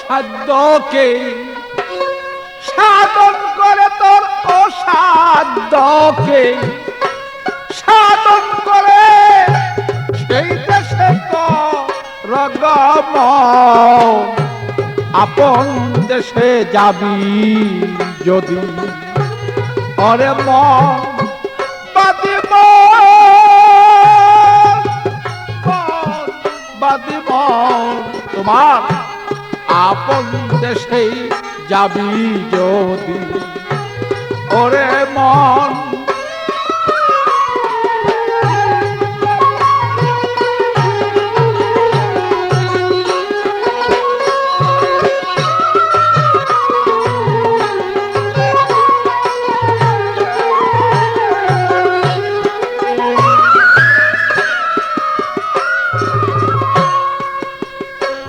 অসাধ্যকে সাধন করে, তোর অসাধ্যকে সাধন করে সেই দেশে রগমন। আপন দেশে যাবি যদি অরে মন বাদিব বাদিব তোমার আপন দেশে যাবি যদি ওরে মন।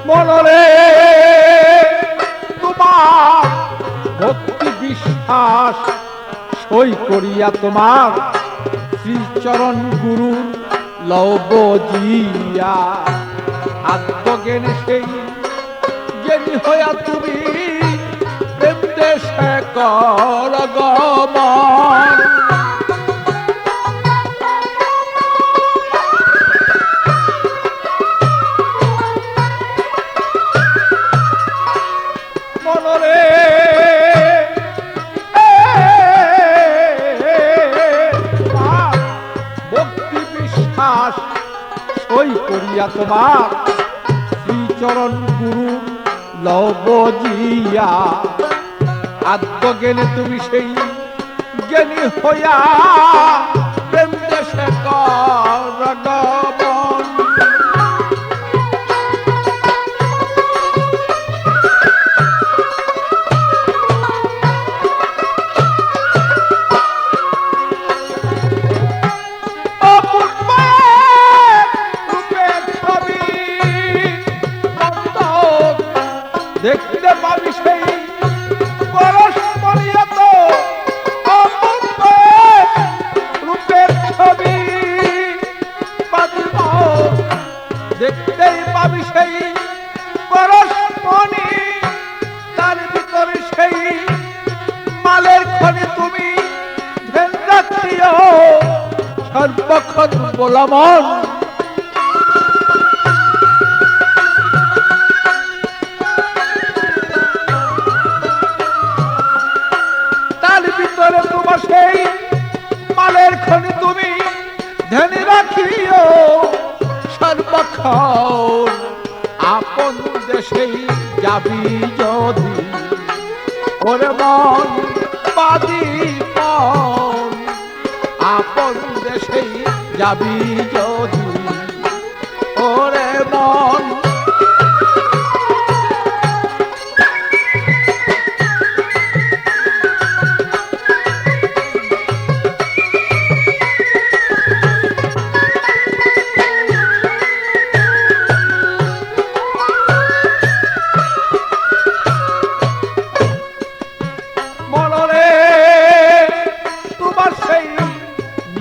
মনরে তোমার ভক্তি বিশ্বাস সই করিয়া তোমার শ্রীচরণ গুরু লব জিয়া। আত্মজ্ঞানে সেই জ্ঞানী হইয়া তুমি প্রেম দেশে কর গমন। সই করিয়া তোমার শ্রীচরণ গুরু লব জিয়া। আত্মজ্ঞানে তুমি সেই জ্ঞানী হইয়া প্রেম দেশে কর গমন। দেখতে পাবি সেই পরস্পরিয়ত রূপের ছবি। দেখতেই পাবি সেই পরস্পরি, তার ভিতরে সেই মালের খনি তুমি ধ্যান রাখিও সর্বক্ষণ বলমন। তোমার সেই মালের খনি তুমি ধ্যান রাখিও সর্বক্ষণ। আপন দেশেই যাবি যদি ওরে মন বাদিব। আপন দেশেই যাবি যদি ওরে মন।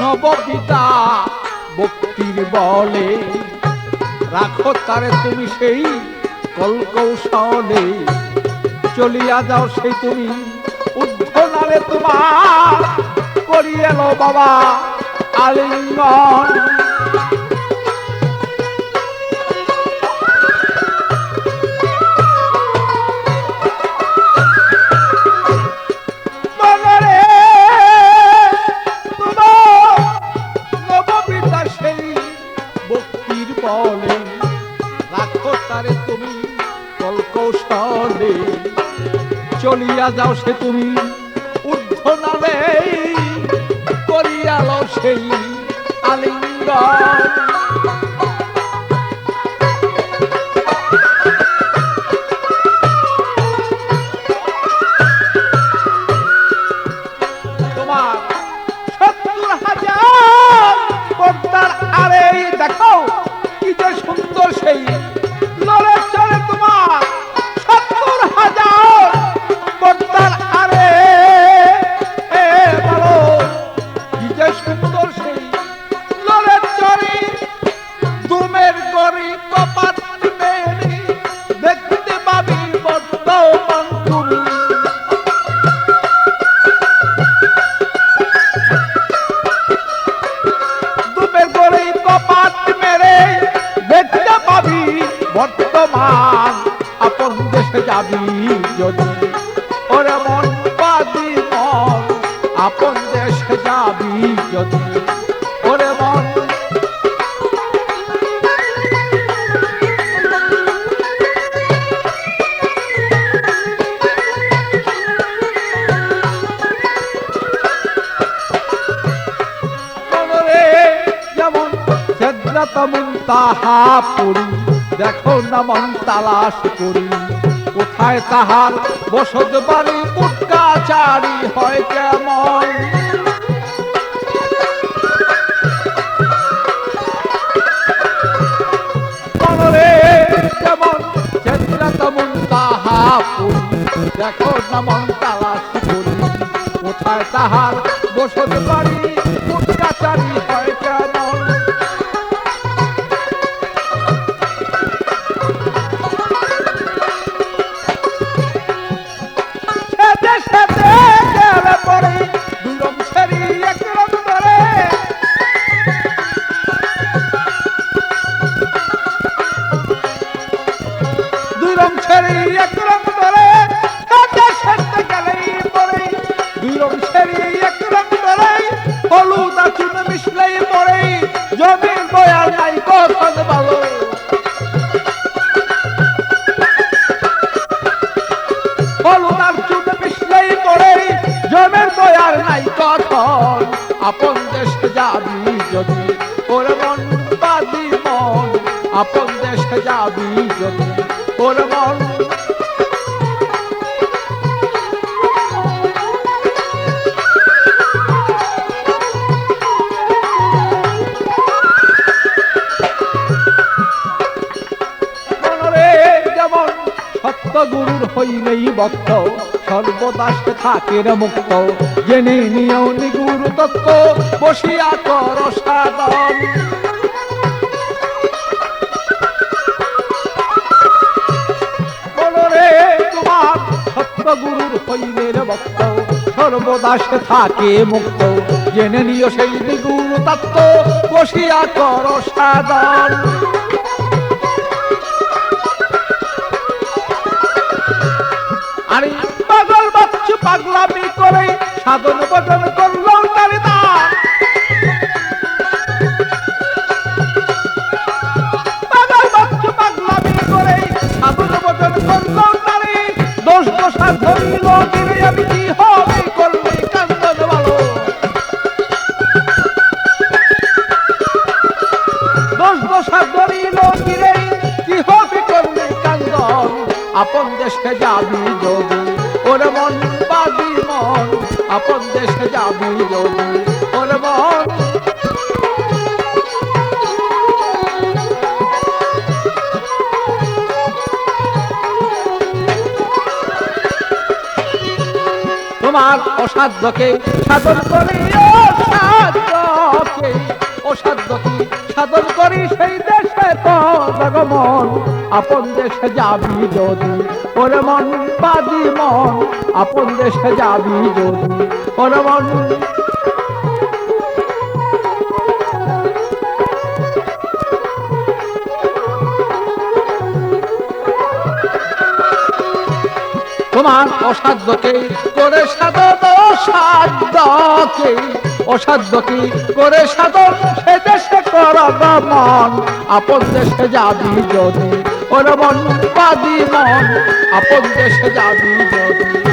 নববিদা ভক্তির বলে রাখো তারে তুমি সেই কলকৌশলে। চলিয়া যাও সেই তুমি উদ্ধনারে তোমার করিয়ে লো বাবা আলিঙ্গন। রাখো তারে তুমি কলকৌশলে। চলিয়া যাও সে তুমি ঊর্ধ্বনালে করিয়া লও সেই আলিঙ্গন। তোমার ৭০,০০০ পর্দার আরে দেখো কি যে সুন্দর সেই লড়ে চলে তোমার ৭০,০০০ পর্দার আরে। বলো কি যে সুন্দর সেই লড়ে চলে ওরে মন বাদি মন আপন দেশে যাবি যদি ওরে মন যেমন সেদ্রাত মুনতাহা পড়ি দেখো না মন তালাশ করি কোথায় তাহার বসত বাড়ি উটকাচারি হয় কেমন মনরে যেমন সেদ্রাত মুনতাহা পড়ি দেখো না মন তালাশ করি কোথায় তাহার বসত বাড়ি উটকাচারি হয় কেমন জমির বয়ার নাই কখন ভালো হলুদার চুন মিশলেই পড়ে জমির বয়ার নাই কখন আপন দেশে যাবি যদি ওরে মন বাদি মন আপন দেশে যাবি যদি ওরে মন গুরুর হইলেই ভক্ত সর্বদা সে থাকে মুক্ত জেনে নিয়েও নিগুর তত্ত্ব বসিয়া কর সাধন বলরে তোমার সত্য গুরুর হইলে ভক্ত সর্বদা সে থাকে মুক্ত জেনে নিও সেই নিগুর তত্ত্ব বসিয়া কর সাধন আরে পাগল বাচ্চু পাগলামি করে সাধন ভজন করলো তারি দান পাগল বাচ্চু পাগলামি করে সাধন ভজন করলো তারি দোষ দোষা ধরিল গিরে আমি কি হবে করলে কান্দন ভালো দোষ দোষা ধরিল গিরে কি হবে করলে কান্দন আপন দেশে যাবি যদি ওরে মন বাদি মন আপন দেশে যাবি যদি ওরে মন তোমার অসাধ্যকে সাধন করি অসাধ্যকে সাধন করি সেই দেশে তো জগমন আপন দেশে যাবি যদি ওরে মন বাদি মন আপন দেশে যাবি যদি ওরে মন তোমার অসাধ্যকে করে সাধন অসাধ্যকে করে সাধন সে দেশে কর মন আপন দেশে যাবি যদি ওরে মন বাদি মন আপন দেশে যাবি যদি